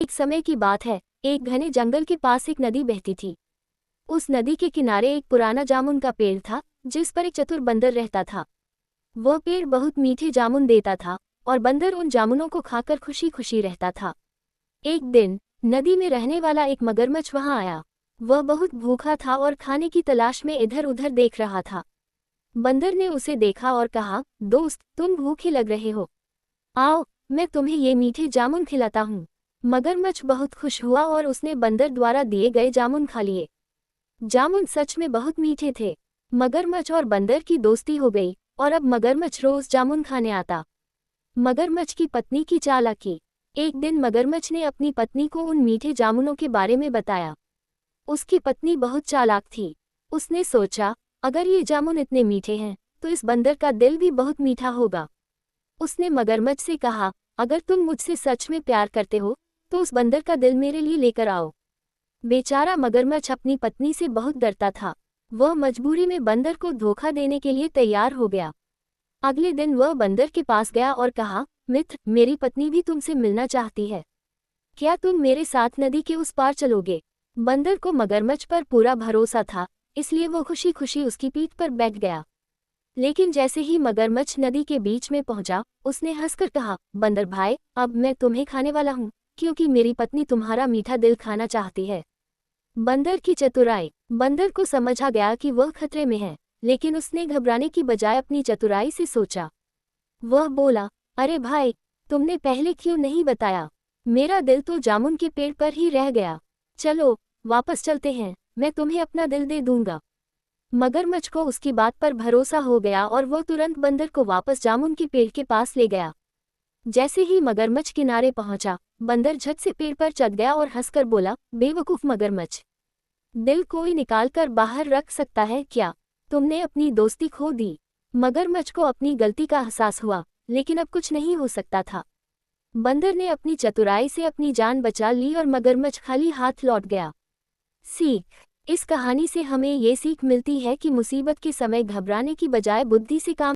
एक समय की बात है, एक घने जंगल के पास एक नदी बहती थी। उस नदी के किनारे एक पुराना जामुन का पेड़ था, जिस पर एक चतुर बंदर रहता था। वह पेड़ बहुत मीठे जामुन देता था और बंदर उन जामुनों को खाकर खुशी खुशी रहता था। एक दिन नदी में रहने वाला एक मगरमच्छ वहां आया। वह बहुत भूखा था और खाने की तलाश में इधर उधर देख रहा था। बंदर ने उसे देखा और कहा, दोस्त, तुम भूखे लग रहे हो, आओ मैं तुम्हें ये मीठे जामुन खिलाता हूँ। मगरमच्छ बहुत खुश हुआ और उसने बंदर द्वारा दिए गए जामुन खा लिए। जामुन सच में बहुत मीठे थे। मगरमच्छ और बंदर की दोस्ती हो गई और अब मगरमच्छ रोज जामुन खाने आता। मगरमच्छ की पत्नी की चालाकी। एक दिन मगरमच्छ ने अपनी पत्नी को उन मीठे जामुनों के बारे में बताया। उसकी पत्नी बहुत चालाक थी। उसने सोचा, अगर ये जामुन इतने मीठे हैं तो इस बंदर का दिल भी बहुत मीठा होगा। उसने मगरमच्छ से कहा, अगर तुम मुझसे सच में प्यार करते हो तो उस बंदर का दिल मेरे लिए लेकर आओ। बेचारा मगरमच्छ अपनी पत्नी से बहुत डरता था। वह मजबूरी में बंदर को धोखा देने के लिए तैयार हो गया। अगले दिन वह बंदर के पास गया और कहा, मित्र, मेरी पत्नी भी तुमसे मिलना चाहती है। क्या तुम मेरे साथ नदी के उस पार चलोगे? बंदर को मगरमच्छ पर पूरा भरोसा था, इसलिए वो खुशी खुशी उसकी पीठ पर बैठ गया। लेकिन जैसे ही मगरमच्छ नदी के बीच में पहुंचा, उसने हंसकर कहा, बंदर भाई, अब मैं तुम्हें खाने वाला हूँ, क्योंकि मेरी पत्नी तुम्हारा मीठा दिल खाना चाहती है। बंदर की चतुराई। बंदर को समझ आ गया कि वह खतरे में है, लेकिन उसने घबराने की बजाय अपनी चतुराई से सोचा। वह बोला, अरे भाई, तुमने पहले क्यों नहीं बताया? मेरा दिल तो जामुन के पेड़ पर ही रह गया। चलो वापस चलते हैं, मैं तुम्हें अपना दिल दे दूंगा। मगरमच्छ को उसकी बात पर भरोसा हो गया और वह तुरंत बंदर को वापस जामुन के पेड़ के पास ले गया। जैसे ही मगरमच्छ किनारे पहुंचा, बंदर झट से पेड़ पर चढ़ गया और हंसकर बोला, बेवकूफ मगरमच्छ, दिल कोई निकाल कर बाहर रख सकता है क्या? तुमने अपनी दोस्ती खो दी। मगरमच्छ को अपनी गलती का एहसास हुआ, लेकिन अब कुछ नहीं हो सकता था। बंदर ने अपनी चतुराई से अपनी जान बचा ली और मगरमच्छ खाली हाथ लौट गया। सीख। इस कहानी से हमें ये सीख मिलती है कि मुसीबत के समय घबराने की बजाय बुद्धि से काम